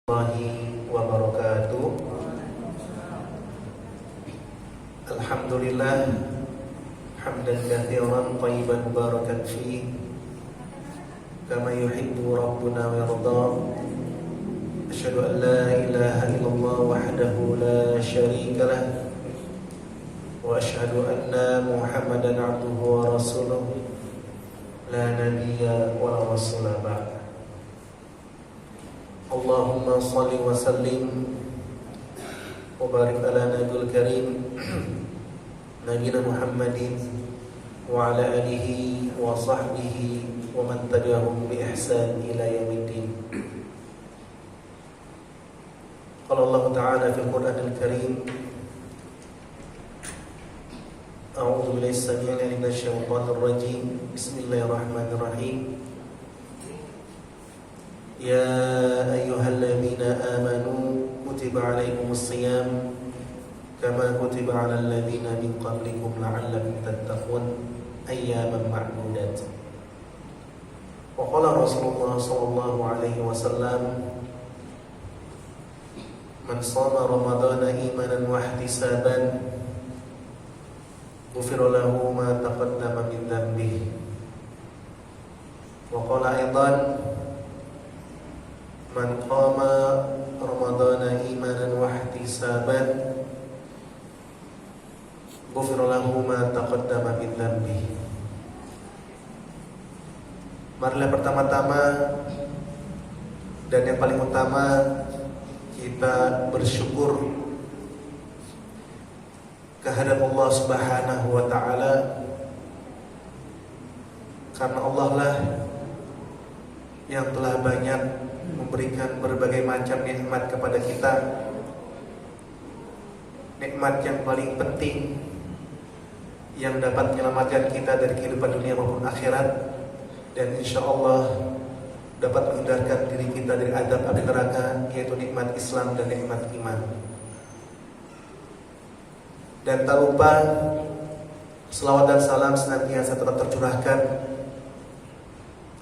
Warahmatullahi wabarakatuh. Alhamdulillah hamdan katsiran thayyiban mubarakan fi kama yuhibbu rabbuna wa yarda. Asyhadu an la ilaha illallah wahdahu la syarika lah wa asyhadu anna Muhammadan abduhu wa rasuluh la nabiyya wa la rasula ba'da. Allahumma salli wa sallim wa barik ala nabiyil karim nabiyina Muhammadin wa ala alihi wa sahbihi wa man tabi'ahum bi ihsan ila yaumiddin. Qala Allah Ta'ala fil Qur'anil Karim, a'udzu billahi as-sami'il 'alim minasy syaithanir rajim. Bismillahirrahmanirrahim. Ya ayyuhalladzina amanu kutiba alaikumus shiyam kama kutiba alal ladzina min qablikum la'allakum tattaqun ayyaman ma'dudat. Wa qala Rasulullah sallallahu alaihi wasallam, man shama ramadhana imanan wa ihtisaban ghufira lahu ma taqaddama min dhanbihi. Wa qala aidan, man qama ramadhana imanan wa ihtisaban ghufira lahu ma taqaddama min dhanbihi. Marilah pertama-tama dan yang paling utama kita bersyukur kehadap Allah Subhanahu wa taala, karena Allah lah yang telah banyak memberikan berbagai macam nikmat kepada kita. Nikmat yang paling penting yang dapat menyelamatkan kita dari kehidupan dunia maupun akhirat, dan insya Allah dapat menghindarkan diri kita dari azab api neraka, yaitu nikmat Islam dan nikmat iman. Dan tak lupa selawat dan salam senantiasa tetap tercurahkan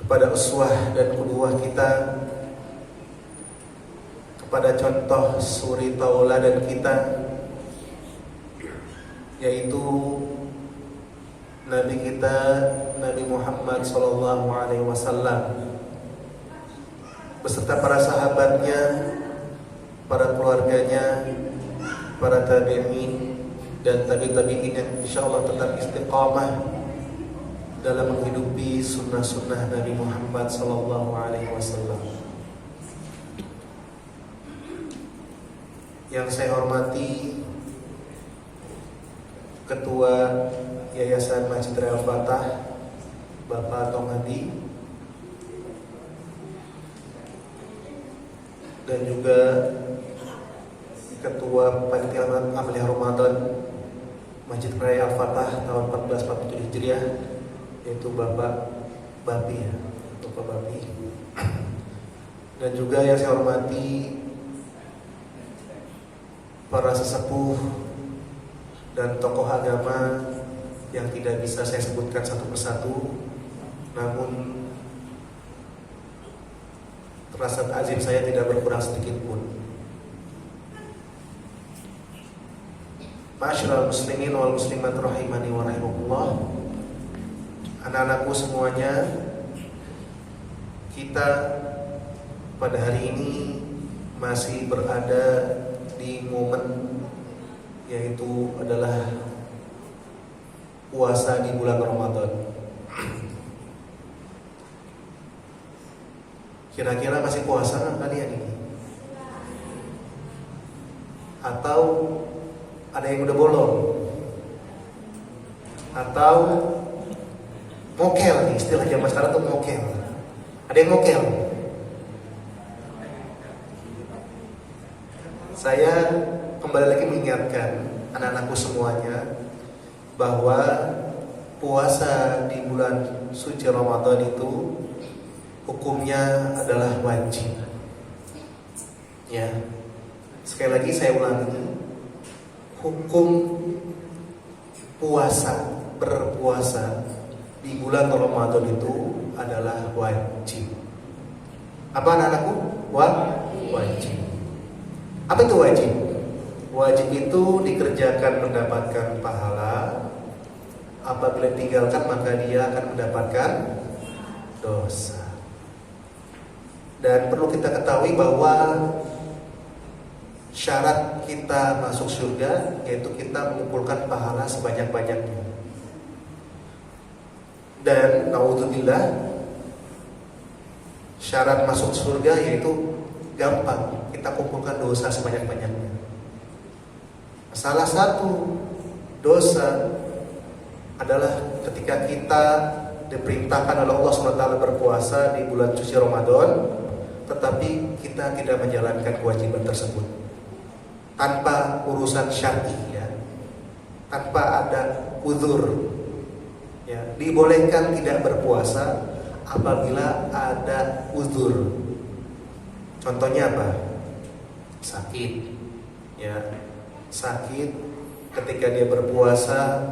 kepada uswah dan qudwah kita, kepada contoh suri tauladan kita, yaitu Nabi kita, Nabi Muhammad sallallahu alaihi wasallam beserta para sahabatnya, para keluarganya, para tabi'in dan tabi'in yang insyaallah tetap istiqamah dalam menghidupi sunnah-sunnah Nabi Muhammad sallallahu alaihi wasallam. Yang saya hormati Ketua Yayasan Masjid Raya Al-Fatah, Bapak Tomadi, dan juga Ketua Panitia Amaliyah Ramadan Masjid Raya Al-Fatah tahun 1447 Hijriah, yaitu Bapak Bapi, Bapak Bapi. Dan juga yang saya hormati para sesepuh dan tokoh agama yang tidak bisa saya sebutkan satu persatu, namun rasa ta'zim saya tidak berkurang sedikit pun. Ma'asyiral muslimin wal muslimat rahimani wa rahimakumullah. Anak-anakku semuanya, kita pada hari ini masih berada di momen, yaitu adalah puasa di bulan Ramadan. Kira-kira masih puasa kan kalian ini? Atau ada yang udah bolong? Atau mokel nih, istilah zaman sekarang tuh mokel. Ada yang mokel? Saya kembali lagi mengingatkan anak-anakku semuanya bahwa puasa di bulan suci Ramadan itu hukumnya adalah wajib. Ya, sekali lagi saya ulangi, hukum berpuasa di bulan Ramadan itu adalah wajib. Apa anak-anakku? Wajib. wajib. Apa itu wajib? Wajib itu dikerjakan mendapatkan pahala, apabila ditinggalkan maka dia akan mendapatkan dosa. Dan perlu kita ketahui bahwa syarat kita masuk surga yaitu kita mengumpulkan pahala sebanyak-banyaknya. Dan naudzubillah, syarat masuk surga yaitu gampang, kita kumpulkan dosa sebanyak-banyaknya. Salah satu dosa adalah ketika kita diperintahkan oleh Allah SWT berpuasa di bulan suci Ramadan, tetapi kita tidak menjalankan kewajiban tersebut tanpa urusan syar'i, ya, tanpa ada uzur, ya. Dibolehkan tidak berpuasa apabila ada uzur. Contohnya apa? Sakit, ya, sakit ketika dia berpuasa,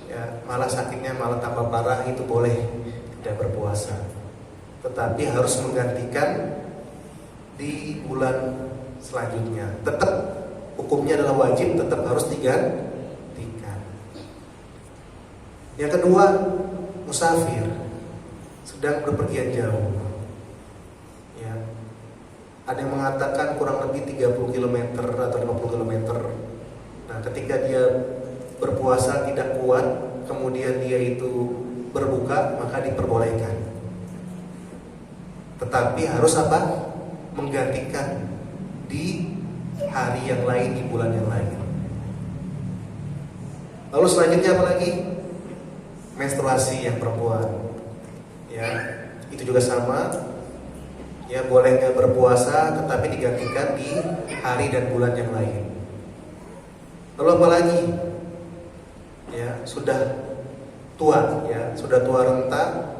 ya, malah sakitnya malah tambah parah, itu boleh tidak berpuasa, tetapi harus menggantikan di bulan selanjutnya. Tetap hukumnya adalah wajib, tetap harus digantikan. Yang kedua, musafir, sedang berpergian jauh, ya. Ada yang mengatakan kurang lebih 30 km atau 50 km. Nah, ketika dia berpuasa tidak kuat, kemudian dia itu berbuka, maka diperbolehkan. Tetapi harus apa? Menggantikan di hari yang lain, di bulan yang lain. Lalu selanjutnya apa lagi? Menstruasi yang perempuan, ya, itu juga sama, ya, boleh nggak berpuasa tetapi digantikan di hari dan bulan yang lain. Lalu apa lagi? Ya, sudah tua, ya, sudah tua renta,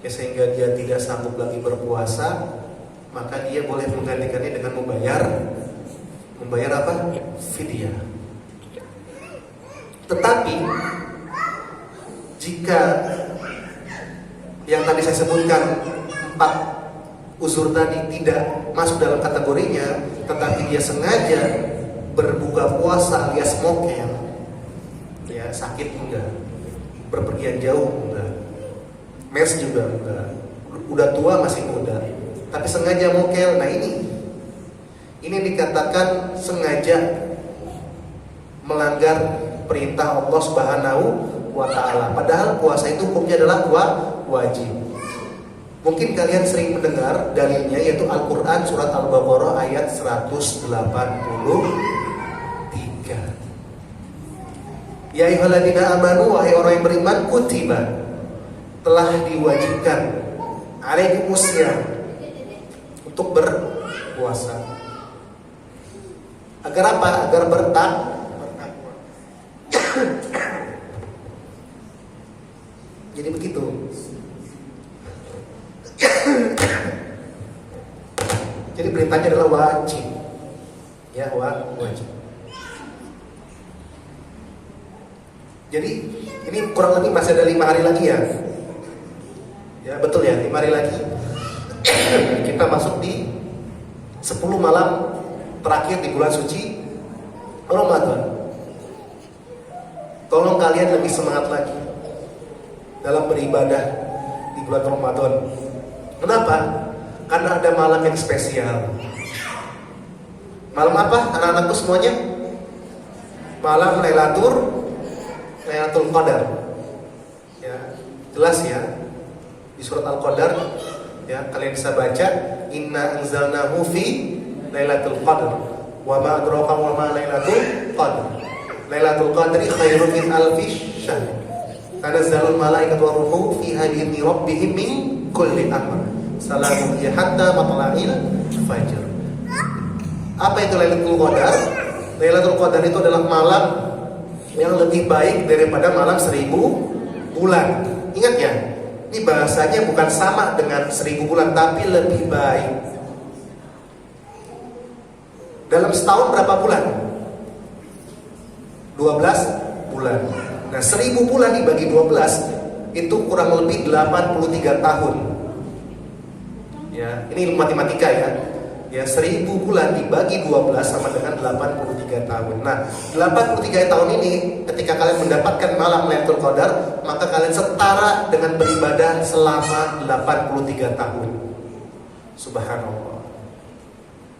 ya, sehingga dia tidak sanggup lagi berpuasa, maka dia boleh menggantikannya dengan membayar apa? Fidyah. Tetapi jika yang tadi saya sebutkan 4 uzur tadi tidak masuk dalam kategorinya, tetapi dia sengaja berbuka puasa alias mokel, ya, sakit enggak, berpergian jauh enggak, mes juga enggak, udah tua masih muda, tapi sengaja mokel. Nah, ini dikatakan sengaja melanggar perintah Allah Subhanahu wa ta'ala. Padahal puasa itu hukumnya adalah wajib. Mungkin kalian sering mendengar dalilnya, yaitu Al-Quran surat Al-Baqarah ayat 183. Ya ayyuhalladzina amanu, wahai orang yang beriman, kutiba, telah diwajibkan, alaikumusiyam, untuk berpuasa. Agar apa? Agar bertakwa. Jadi begitu. Jadi perintahnya adalah wajib, ya, wajib. Jadi ini kurang lebih masih ada 5 hari lagi, ya. Ya, betul ya, 5 hari lagi kita masuk di 10 malam terakhir di bulan suci Ramadan. Tolong kalian lebih semangat lagi dalam beribadah di bulan Ramadan. Kenapa? Karena ada malam yang spesial. Malam apa anak-anakku semuanya? Malam Lailatul Qadar. Ya, jelas ya. Di surat Al-Qadar, ya, kalian bisa baca, inna anzalnahu fi Lailatul Qadar. Wa ma adraka wa ma Lailatul Qadar. Lailatul Qadri khairun min alfi syahr. Tanazzalul malaikatu war ruhu fiha bi idzni rabbihim min kulli amr. Salamun hiya hatta matla'il fajr. Apa itu Lailatul Qadar? Lailatul Qadar itu adalah malam yang lebih baik daripada malam 1000 bulan. Ingat ya, ini bahasanya bukan sama dengan 1000 bulan, tapi lebih baik. Dalam setahun berapa bulan? 12 bulan. Nah, 1000 bulan dibagi 12 itu kurang lebih 83 tahun. Ya, ini matematika ya. ya 1000 bulan dibagi 12 sama dengan 83 tahun. Nah, 83 tahun ini ketika kalian mendapatkan malam Lailatul Qadar, maka kalian setara dengan beribadah selama 83 tahun. Subhanallah.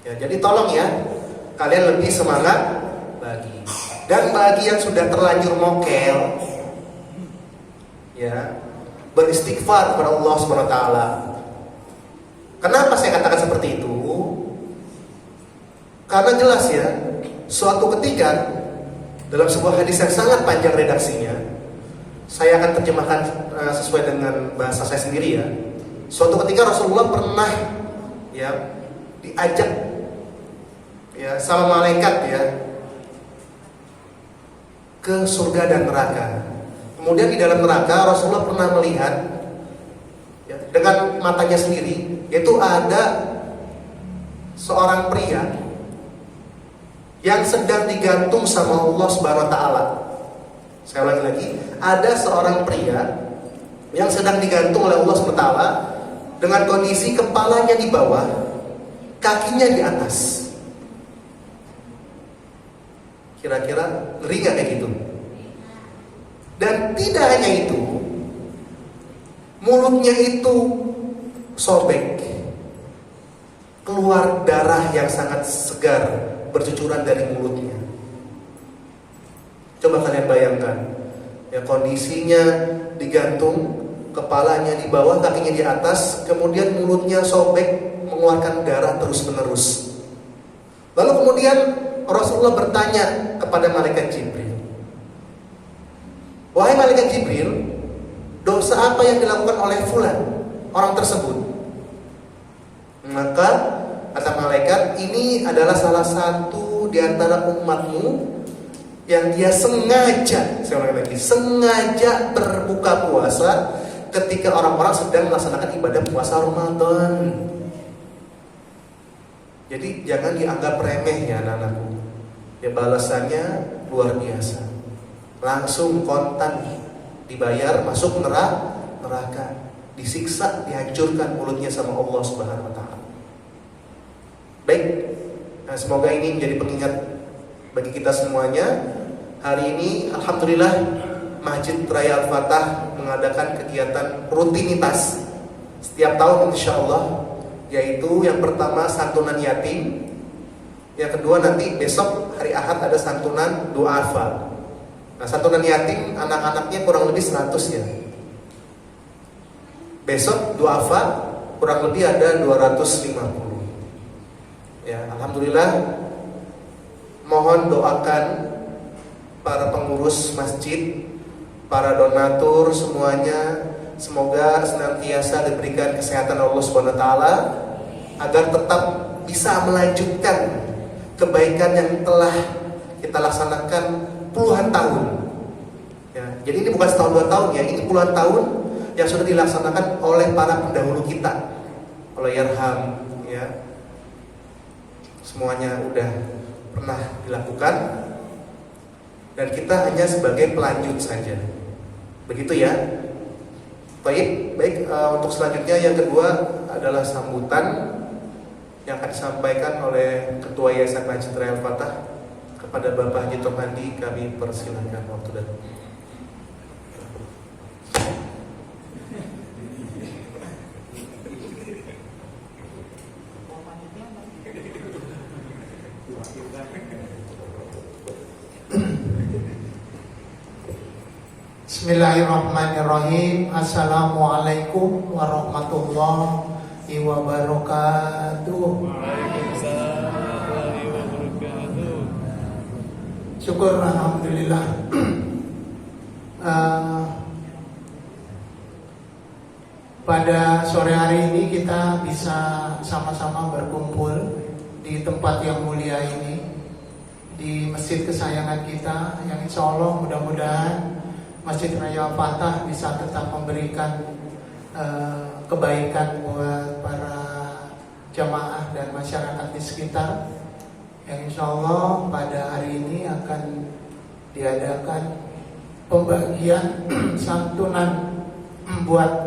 Ya, jadi tolong ya, kalian lebih semangat bagi. Dan bagi yang sudah terlanjur mokel, ya, beristighfar kepada Allah Subhanahu wa taala. Kenapa saya katakan seperti itu? Karena jelas ya, suatu ketika dalam sebuah hadis yang sangat panjang redaksinya, saya akan terjemahkan sesuai dengan bahasa saya sendiri ya. Suatu ketika Rasulullah pernah ya diajak ya sama malaikat ya ke surga dan neraka. Kemudian di dalam neraka Rasulullah pernah melihat ya, dengan matanya sendiri, yaitu ada seorang pria yang sedang digantung sama Allah Subhanahu wa taala. Saya ulangi lagi, ada seorang pria yang sedang digantung oleh Allah Subhanahu wa taala dengan kondisi kepalanya di bawah, kakinya di atas. Kira-kira ngeri gak kayak gitu? Dan tidak hanya itu, mulutnya itu sobek, keluar darah yang sangat segar bercucuran dari mulutnya. Coba kalian bayangkan, ya kondisinya digantung, kepalanya di bawah, kakinya di atas, kemudian mulutnya sobek, mengeluarkan darah terus-menerus. Lalu kemudian Rasulullah bertanya kepada malaikat Jibril, "Wahai malaikat Jibril, dosa apa yang dilakukan oleh fulan, orang tersebut?" Maka kata malaikat, "Ini adalah salah satu di antara umatmu yang dia sengaja," saya ulangi lagi, sengaja berbuka puasa ketika orang-orang sedang melaksanakan ibadah puasa Ramadan. Jadi jangan dianggap remeh ya anak-anakku. Ya balasannya luar biasa. Langsung kontan dibayar, masuk neraka, disiksa, dihancurkan mulutnya sama Allah Subhanahu wa taala. Baik. Nah, semoga ini menjadi pengingat bagi kita semuanya. Hari ini alhamdulillah Masjid Raya Al-Fatah mengadakan kegiatan rutinitas setiap tahun insyaallah, yaitu yang pertama santunan yatim, yang kedua nanti besok hari Ahad ada santunan du'afa. Nah, santunan yatim anak-anaknya kurang lebih 100 ya. Besok du'afa kurang lebih ada 250. Ya, alhamdulillah, mohon doakan para pengurus masjid, para donatur semuanya, semoga senantiasa diberikan kesehatan Allah Subhanahu wa taala agar tetap bisa melanjutkan kebaikan yang telah kita laksanakan puluhan tahun. Ya, jadi ini bukan setahun 2 tahun ya, ini puluhan tahun yang sudah dilaksanakan oleh para pendahulu kita, oleh Yarham ya. Semuanya udah pernah dilakukan dan kita hanya sebagai pelanjut saja. Begitu ya. Baik, untuk selanjutnya yang kedua adalah sambutan yang akan disampaikan oleh Ketua Yayasan Masjid Raya Al-Fatah kepada Bapak Haji Tomandi. Kami persilakan waktu dan Bismillahirrahmanirrahim. Assalamualaikum warahmatullahi wabarakatuh. Waalaikumsalam warahmatullahi wabarakatuh. Syukur alhamdulillah. Pada sore hari ini kita bisa sama-sama berkumpul di tempat yang mulia ini, di masjid kesayangan kita, yang insya Allah mudah-mudahan Masjid Raya Al-Fatah bisa tetap memberikan kebaikan buat para jamaah dan masyarakat di sekitar. Yang insya Allah pada hari ini akan diadakan pembagian santunan buat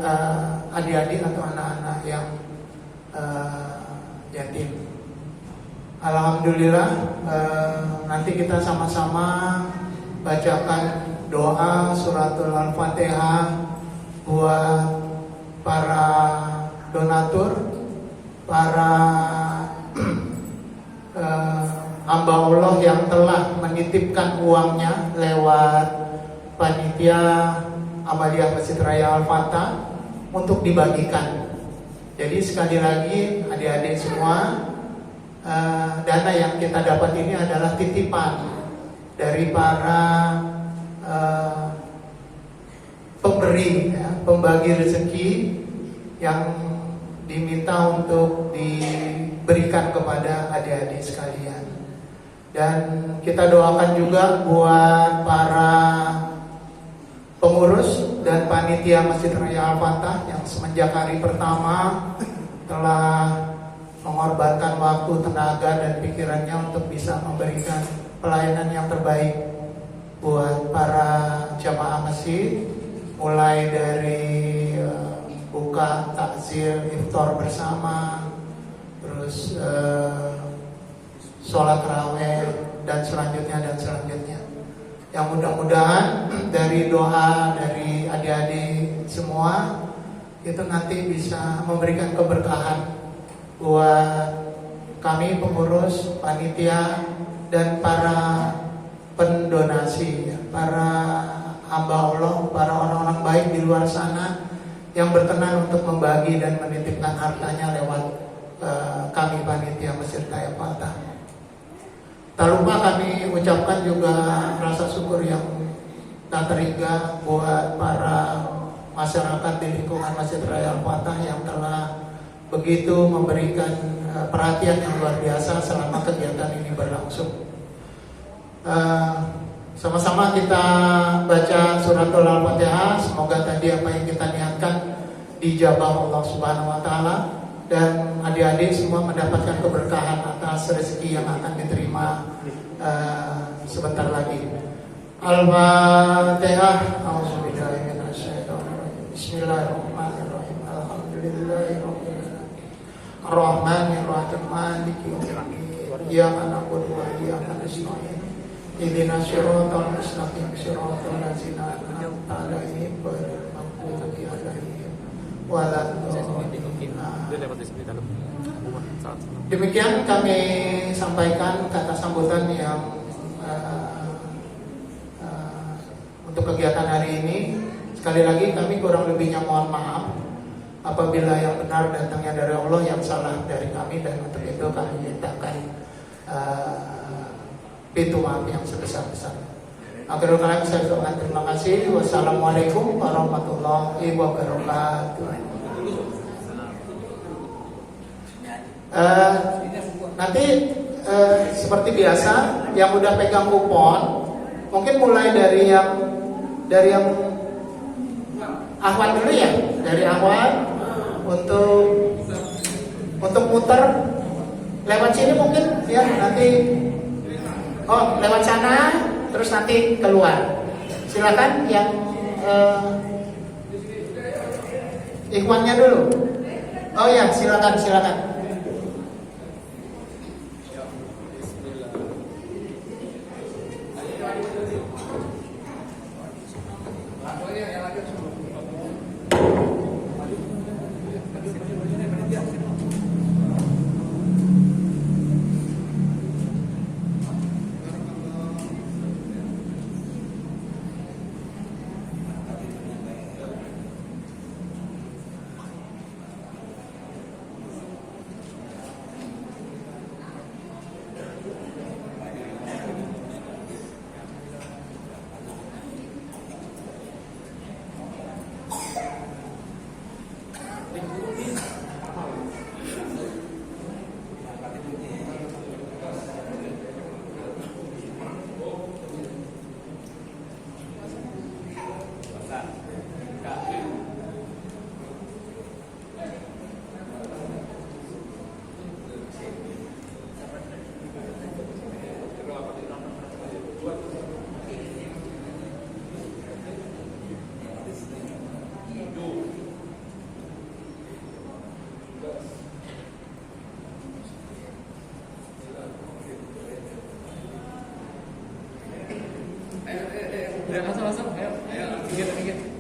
adik-adik atau anak-anak yang yatim. Alhamdulillah, nanti kita sama-sama bacakan doa suratul Al-Fatihah buat para donatur, para hamba Allah yang telah menitipkan uangnya lewat panitia Amaliyah Masjid Raya Al-Fatah untuk dibagikan. Jadi sekali lagi adik-adik semua, dana yang kita dapat ini adalah titipan dari para pemberi, pembagi rezeki yang diminta untuk diberikan kepada adik-adik sekalian. Dan kita doakan juga buat para pengurus dan panitia Masjid Raya Al-Fatah yang semenjak hari pertama telah mengorbankan waktu, tenaga, dan pikirannya untuk bisa memberikan pelayanan yang terbaik buat para jamaah masjid, mulai dari buka, takzir, iftar bersama, terus sholat raweh, dan selanjutnya. Yang mudah-mudahan dari doa dari adik-adik semua itu nanti bisa memberikan keberkahan buat kami pengurus, panitia, dan para pendonasi, para hamba Allah, para orang-orang baik di luar sana yang berkenan untuk membagi dan menitipkan hartanya lewat kami panitia Masjid Raya Al-Fatah. Tak lupa kami ucapkan juga rasa syukur yang tak terhingga buat para masyarakat di lingkungan Masjid Raya Al-Fatah yang telah begitu memberikan perhatian yang luar biasa selama kegiatan ini berlangsung. Sama-sama kita baca suratul Al-Fatihah. Semoga tadi apa yang kita niatkan dijabah Allah Subhanahu wa taala dan adik-adik semua mendapatkan keberkahan atas rezeki yang akan diterima sebentar lagi. Al-Fatihah. A'udzubillahi minasyaitonir rajim. Bismillahirrahmanirrahim. Alhamdulillahirabbil Ar-Rahmanir-Rahim, Maliki yaumiddin. Iyyaka na'budu wa iyyaka nasta'in. Ihdinas siratal mustaqim, siratal ladzina an'amta 'alaihim ghairil maghdubi 'alaihim waladdallin. Demikian kami sampaikan kata sambutan yang untuk kegiatan hari ini. Sekali lagi kami kurang lebihnya mohon maaf apabila yang benar datangnya dari Allah, yang salah dari kami, dan untuk itu kami mintakan pintu maaf yang sebesar-besarnya. Akhirul kalam saya ucapkan terima kasih. Wassalamualaikum warahmatullahi wabarakatuh. Nanti seperti biasa yang udah pegang kupon mungkin mulai dari yang Ahwan dulu ya, dari Ahwan untuk muter lewat sini mungkin ya, nanti lewat sana terus nanti keluar. Silakan yang ikhwannya dulu. Oh ya, silakan. Ayo, masuk, masuk. Ayo, ayo, minggir, minggir.